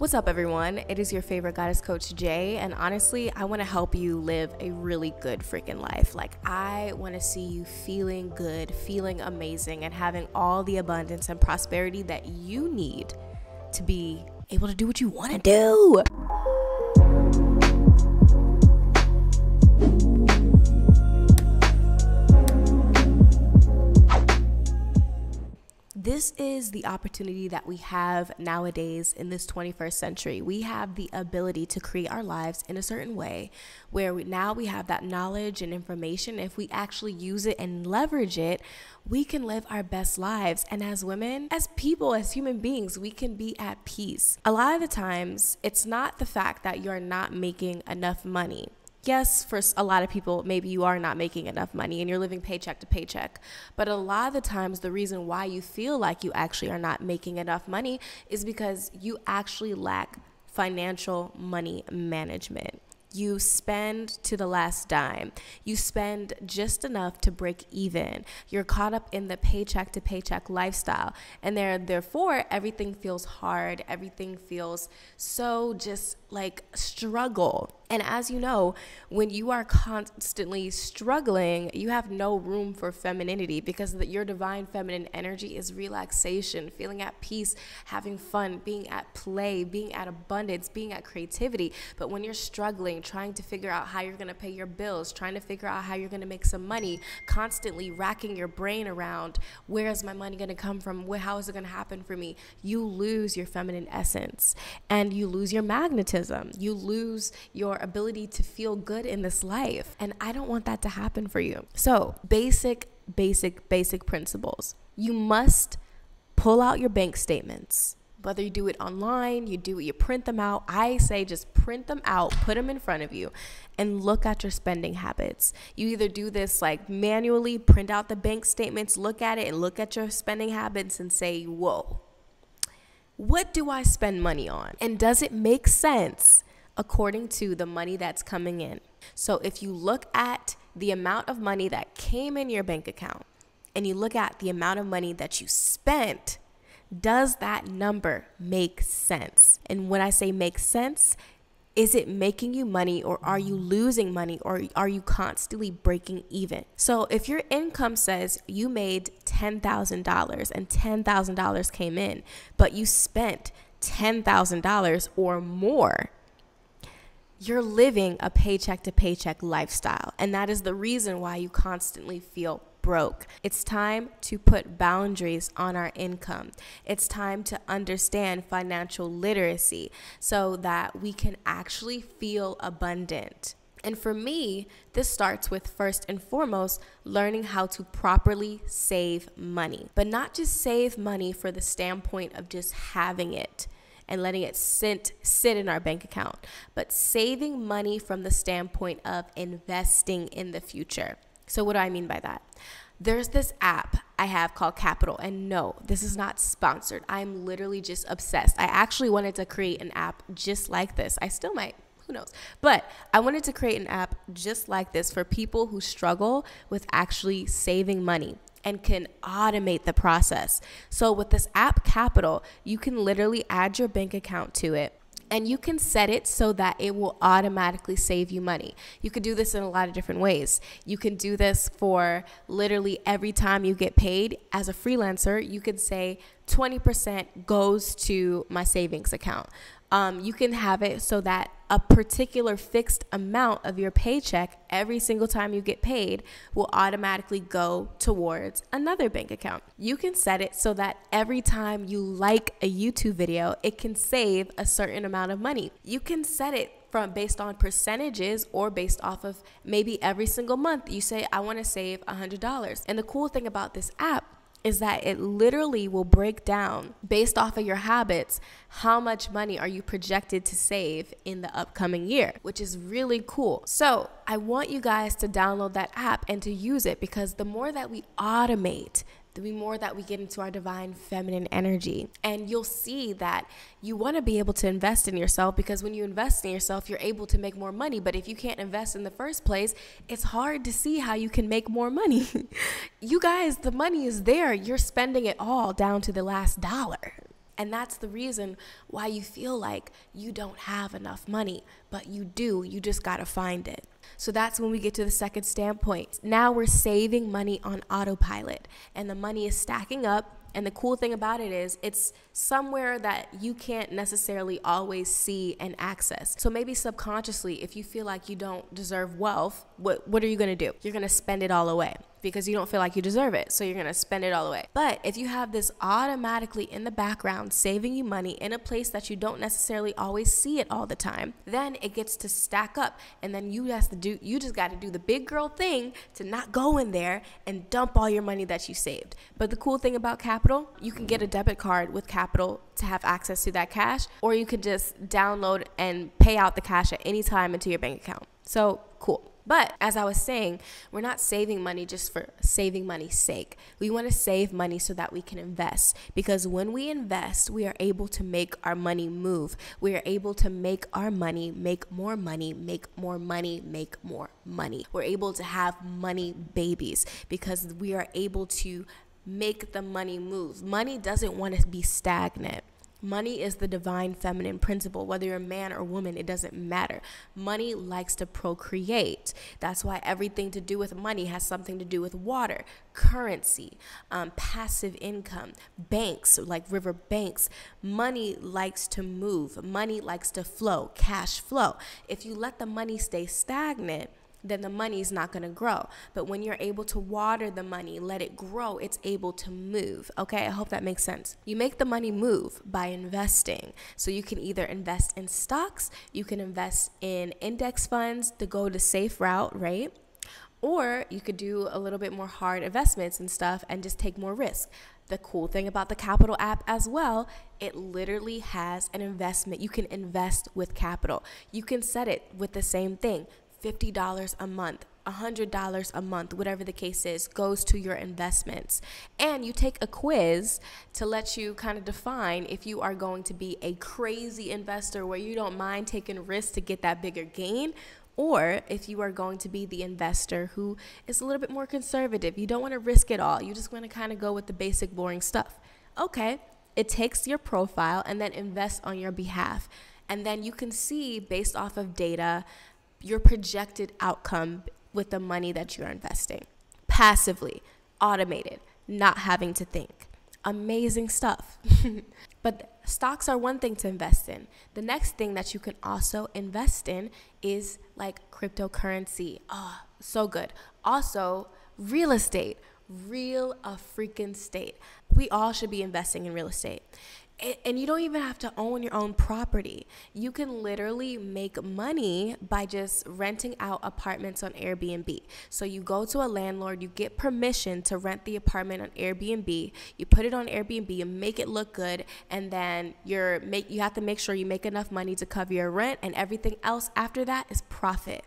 What's up, everyone? It is your favorite goddess coach, Jay, and honestly, I want to help you live a really good freaking life. Like, I want to see you feeling good, feeling amazing, and having all the abundance and prosperity that you need to be able to do what you want to do. This is the opportunity that we have nowadays in this 21st century. We have the ability to create our lives in a certain way where now we have that knowledge and information. If we actually use it and leverage it, we can live our best lives. And as women, as people, as human beings, we can be at peace. A lot of the times, it's not the fact that you're not making enough money. Yes, for a lot of people, maybe you are not making enough money and you're living paycheck to paycheck. But a lot of the times, the reason why you feel like you actually are not making enough money is because you actually lack financial money management. You spend to the last dime. You spend just enough to break even. You're caught up in the paycheck to paycheck lifestyle. And therefore, everything feels hard. Everything feels so just like struggle. And as you know, when you are constantly struggling, you have no room for femininity because your divine feminine energy is relaxation, feeling at peace, having fun, being at play, being at abundance, being at creativity. But when you're struggling, trying to figure out how you're going to pay your bills, trying to figure out how you're going to make some money, constantly racking your brain around, where is my money going to come from? How is it going to happen for me? You lose your feminine essence and you lose your magnetism. You lose your ability to feel good in this life. And I don't want that to happen for you. So basic principles. You must pull out your bank statements. Whether you do it online, you print them out. I say just print them out, put them in front of you, and look at your spending habits. You either do this like manually, print out the bank statements, look at it, and look at your spending habits and say, whoa, what do I spend money on? And does it make sense according to the money that's coming in? So if you look at the amount of money that came in your bank account and you look at the amount of money that you spent, does that number make sense? And when I say make sense, is it making you money, or are you losing money, or are you constantly breaking even? So if your income says you made $10,000 and $10,000 came in, but you spent $10,000 or more, you're living a paycheck to paycheck lifestyle. And that is the reason why you constantly feel broke. It's time to put boundaries on our income. It's time to understand financial literacy so that we can actually feel abundant. And for me, this starts with first and foremost, learning how to properly save money, but not just save money for the standpoint of just having it and letting it sit in our bank account, but saving money from the standpoint of investing in the future. So what do I mean by that? There's this app I have called Capital, and no, this is not sponsored. I'm literally just obsessed. I actually wanted to create an app just like this. I still might, who knows? But I wanted to create an app just like this for people who struggle with actually saving money and can automate the process. So with this app Capital, you can literally add your bank account to it, and you can set it so that it will automatically save you money. You could do this in a lot of different ways. You can do this for literally every time you get paid. As a freelancer, you could say 20% goes to my savings account. You can have it so that a particular fixed amount of your paycheck every single time you get paid will automatically go towards another bank account. You can set it so that every time you like a YouTube video, it can save a certain amount of money. You can set it based on percentages or based off of maybe every single month. You say, I want to save $100. And the cool thing about this app is that it literally will break down based off of your habits, how much money are you projected to save in the upcoming year, which is really cool. So I want you guys to download that app and to use it, because the more that we automate, the more that we get into our divine feminine energy. And you'll see that you want to be able to invest in yourself, because when you invest in yourself, you're able to make more money. But if you can't invest in the first place, it's hard to see how you can make more money. You guys, the money is there. You're spending it all down to the last dollar. And that's the reason why you feel like you don't have enough money, but you do. You just got to find it. So that's when we get to the second standpoint. Now we're saving money on autopilot, and the money is stacking up. And the cool thing about it is it's somewhere that you can't necessarily always see and access. So maybe subconsciously, if you feel like you don't deserve wealth, what are you going to do? You're going to spend it all away because you don't feel like you deserve it. So you're going to spend it all away. But if you have this automatically in the background, saving you money in a place that you don't necessarily always see it all the time, then it gets to stack up. And then you just got to do the big girl thing to not go in there and dump all your money that you saved. But the cool thing about Capital, you can get a debit card with Capital to have access to that cash, or you could just download and pay out the cash at any time into your bank account. So cool. But as I was saying, we're not saving money just for saving money's sake. We want to save money so that we can invest, because when we invest, we are able to make our money move. We are able to make our money make more money, make more money, make more money. We're able to have money babies because we are able to make the money move. Money doesn't want to be stagnant. Money is the divine feminine principle. Whether you're a man or woman, it doesn't matter. Money likes to procreate. That's why everything to do with money has something to do with water, currency, passive income, banks, like river banks. Money likes to move. Money likes to flow, cash flow. If you let the money stay stagnant, then the money is not going to grow. But when you're able to water the money, let it grow, it's able to move. Okay, I hope that makes sense. You make the money move by investing. So you can either invest in stocks, you can invest in index funds to go the safe route, right? Or you could do a little bit more hard investments and stuff and just take more risk. The cool thing about the Capital app as well, it literally has an investment. You can invest with Capital. You can set it with the same thing. $50 a month, $100 a month, whatever the case is, goes to your investments. And you take a quiz to let you kind of define if you are going to be a crazy investor where you don't mind taking risks to get that bigger gain, or if you are going to be the investor who is a little bit more conservative. You don't want to risk it all. You just want to kind of go with the basic, boring stuff. Okay, it takes your profile and then invests on your behalf. And then you can see, based off of data, your projected outcome with the money that you're investing. Passively, automated, not having to think. Amazing stuff. But stocks are one thing to invest in. The next thing that you can also invest in is like cryptocurrency. Oh, so good. Also, real estate. Real a freaking estate. We all should be investing in real estate. And you don't even have to own your own property. You can literally make money by just renting out apartments on Airbnb. So you go to a landlord, you get permission to rent the apartment on Airbnb, you put it on Airbnb, you make it look good, and then you have to make sure you make enough money to cover your rent, and everything else after that is profit.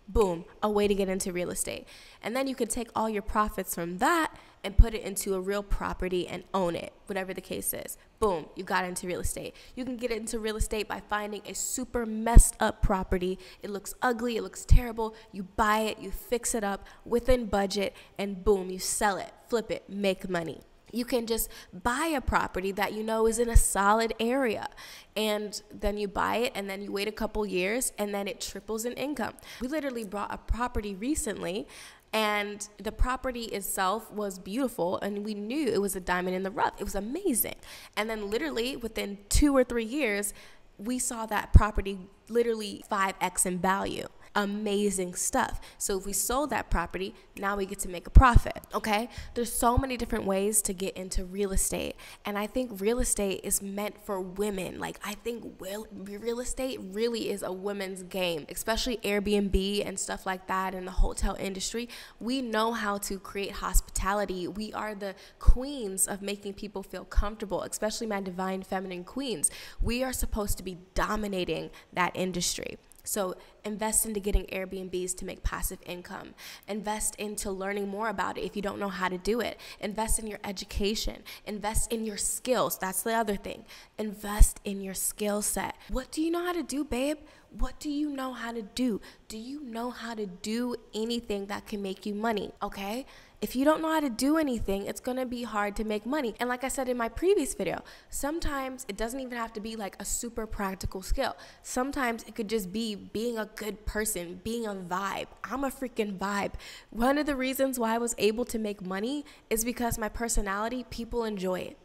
Boom, a way to get into real estate. And then you can take all your profits from that and put it into a real property and own it, whatever the case is. Boom, you got into real estate. You can get into real estate by finding a super messed up property. It looks ugly, it looks terrible. You buy it, you fix it up within budget, and boom, you sell it, flip it, make money. You can just buy a property that you know is in a solid area, and then you buy it, and then you wait a couple years, and then it triples in income. We literally bought a property recently, and the property itself was beautiful, and we knew it was a diamond in the rough. It was amazing. And then literally within 2 or 3 years, we saw that property literally 5x in value. Amazing stuff. So if we sold that property, now we get to make a profit. Okay, there's so many different ways to get into real estate, and I think real estate is meant for women. Like, I think real estate really is a women's game, especially Airbnb and stuff like that in the hotel industry. We know how to create hospitality. We are the queens of making people feel comfortable, especially my divine feminine queens. We are supposed to be dominating that industry. So invest into getting Airbnbs to make passive income. Invest into learning more about it if you don't know how to do it. Invest in your education. Invest in your skills. That's the other thing. Invest in your skill set. What do you know how to do, babe? What do you know how to do? Do you know how to do anything that can make you money? Okay? If you don't know how to do anything, it's gonna be hard to make money. And like I said in my previous video, sometimes it doesn't even have to be like a super practical skill. Sometimes it could just be being a good person, being a vibe. I'm a freaking vibe. One of the reasons why I was able to make money is because my personality, people enjoy it.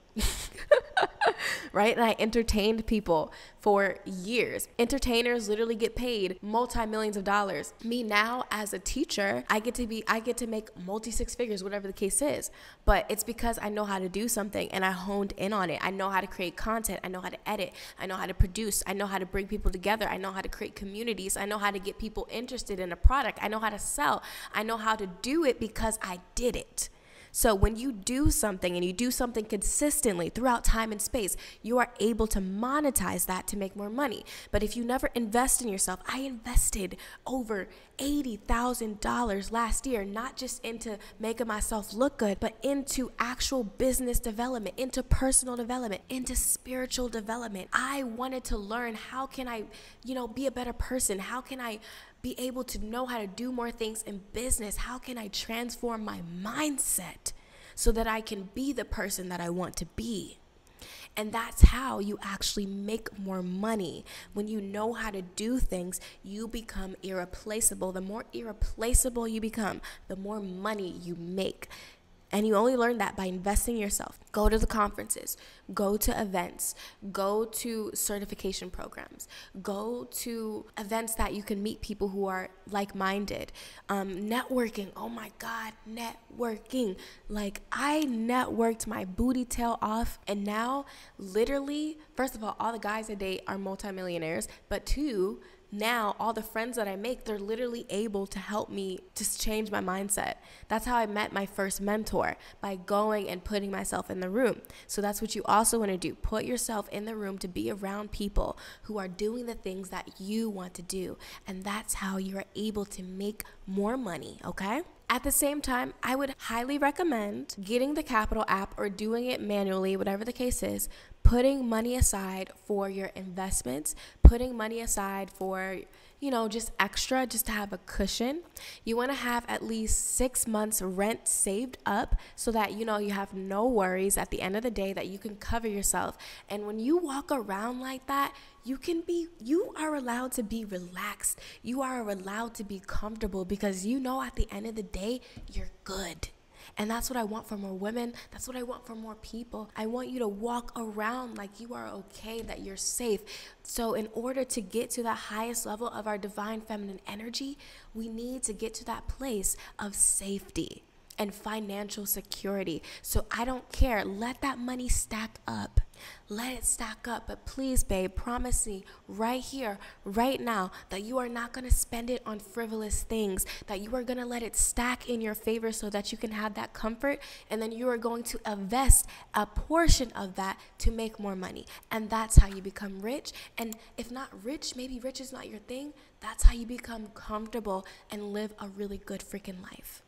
Right? And I entertained people for years. Entertainers literally get paid multi-millions of dollars. Me now as a teacher, I get to make multi-six figures, whatever the case is. But it's because I know how to do something and I honed in on it. I know how to create content. I know how to edit. I know how to produce. I know how to bring people together. I know how to create communities. I know how to get people interested in a product. I know how to sell. I know how to do it because I did it. So when you do something and you do something consistently throughout time and space, you are able to monetize that to make more money. But if you never invest in yourself, I invested over $80,000 last year, not just into making myself look good, but into actual business development, into personal development, into spiritual development. I wanted to learn, how can I, be a better person? How can I be able to know how to do more things in business? How can I transform my mindset so that I can be the person that I want to be? And that's how you actually make more money. When you know how to do things, you become irreplaceable. The more irreplaceable you become, the more money you make. And you only learn that by investing in yourself. Go to the conferences, go to events, go to certification programs, go to events that you can meet people who are like-minded. Networking, oh my God, networking. Like, I networked my booty tail off, and now literally, first of all the guys I date are multimillionaires, but two, now all the friends that I make, they're literally able to help me just change my mindset. That's how I met my first mentor, by going and putting myself in the room. So that's what you also want to do. Put yourself in the room to be around people who are doing the things that you want to do. And that's how you are able to make more money, okay? At the same time, I would highly recommend getting the Capital app or doing it manually, whatever the case is, putting money aside for your investments, putting money aside for, just extra, just to have a cushion. You want to have at least 6 months rent saved up so that, you have no worries at the end of the day, that you can cover yourself. And when you walk around like that, you are allowed to be relaxed. You are allowed to be comfortable because at the end of the day, you're good. And that's what I want for more women. That's what I want for more people. I want you to walk around like you are okay, that you're safe. So in order to get to the highest level of our divine feminine energy, we need to get to that place of safety and financial security. So I don't care. Let that money stack up. Let it stack up. But please, babe, promise me right here, right now, that you are not going to spend it on frivolous things, that you are going to let it stack in your favor so that you can have that comfort. And then you are going to invest a portion of that to make more money. And that's how you become rich. And if not rich, maybe rich is not your thing. That's how you become comfortable and live a really good freaking life.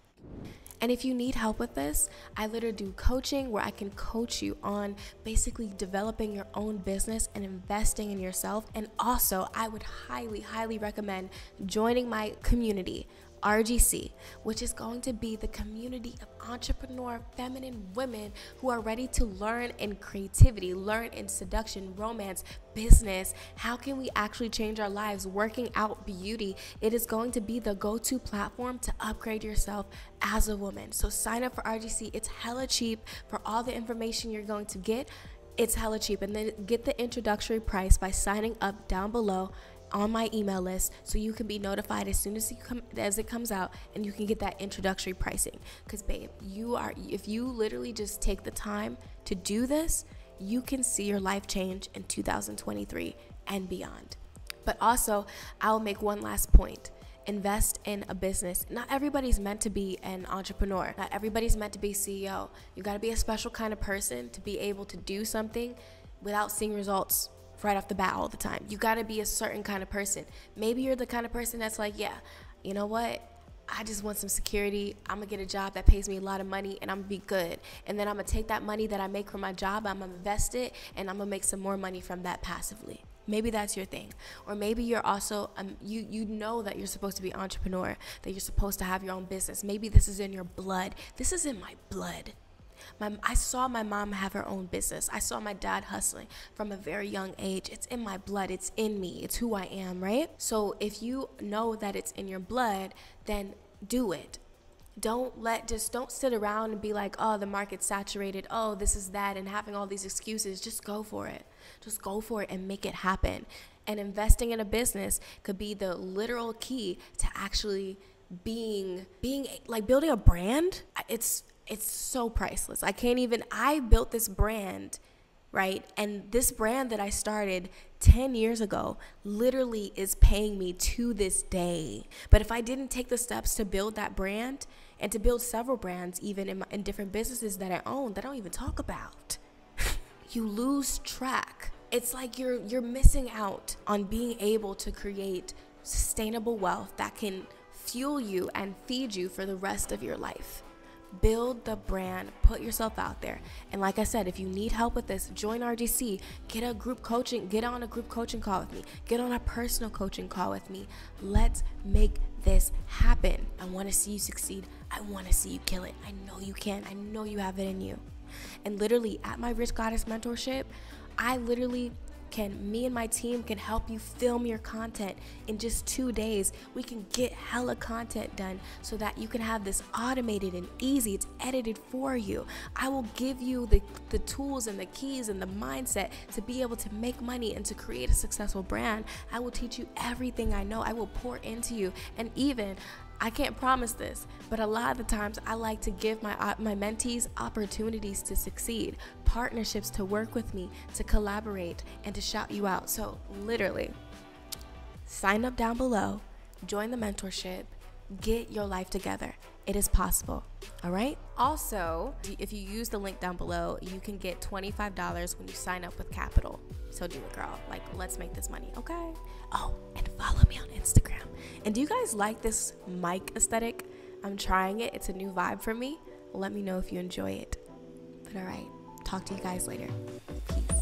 And if you need help with this, I literally do coaching where I can coach you on basically developing your own business and investing in yourself. And also, I would highly, highly recommend joining my community, RGC, which is going to be the community of entrepreneur feminine women who are ready to learn in creativity, learn in seduction, romance, business. How can we actually change our lives? Working out, beauty. It is going to be the go-to platform to upgrade yourself as a woman. So sign up for RGC. It's hella cheap for all the information you're going to get. It's hella cheap. And then get the introductory price by signing up down below on my email list, so you can be notified as soon as it comes out, and you can get that introductory pricing. Because babe, if you literally just take the time to do this, you can see your life change in 2023 and beyond. But also, I'll make one last point. Invest in a business. Not everybody's meant to be an entrepreneur. Not everybody's meant to be CEO. You got to be a special kind of person to be able to do something without seeing results right off the bat all the time. You got to be a certain kind of person. Maybe you're the kind of person that's like, yeah, you know what? I just want some security. I'm going to get a job that pays me a lot of money and I'm going to be good. And then I'm going to take that money that I make from my job, I'm going to invest it, and I'm going to make some more money from that passively. Maybe that's your thing. Or maybe you're also, you know that you're supposed to be an entrepreneur, that you're supposed to have your own business. Maybe this is in your blood. This is in my blood. I saw my mom have her own business. I saw my dad hustling from a very young age. It's in my blood. It's in me. It's who I am, right? So if you know that it's in your blood, then do it. Don't sit around and be like, oh, the market's saturated. Oh, this is that, and having all these excuses. Just go for it. Just go for it and make it happen. And investing in a business could be the literal key to actually being like building a brand. It's so priceless. I built this brand, right? And this brand that I started 10 years ago literally is paying me to this day. But if I didn't take the steps to build that brand and to build several brands, even in different businesses that I own that I don't even talk about, you lose track. It's like you're missing out on being able to create sustainable wealth that can fuel you and feed you for the rest of your life. Build the brand, put yourself out there. And like I said, if you need help with this, join RGC, get on a group coaching call with me, get on a personal coaching call with me. Let's make this happen. I want to see you succeed. I want to see you kill it. I know you can. I know you have it in you. And literally at my Rich Goddess mentorship, me and my team can help you film your content in just 2 days. We can get hella content done so that you can have this automated and easy. It's edited for you. I will give you the tools and the keys and the mindset to be able to make money and to create a successful brand. I will teach you everything I know. I will pour into you. And even, I can't promise this, but a lot of the times I like to give my mentees opportunities to succeed, partnerships to work with me, to collaborate, and to shout you out. So literally, sign up down below, join the mentorship, get your life together. It is possible, all right? Also, if you use the link down below, you can get $25 when you sign up with Capital. So do it, girl. Like, let's make this money, okay? Oh, and follow me on Instagram. And do you guys like this mic aesthetic? I'm trying it. It's a new vibe for me. Let me know if you enjoy it. But all right, talk to you guys later. Peace.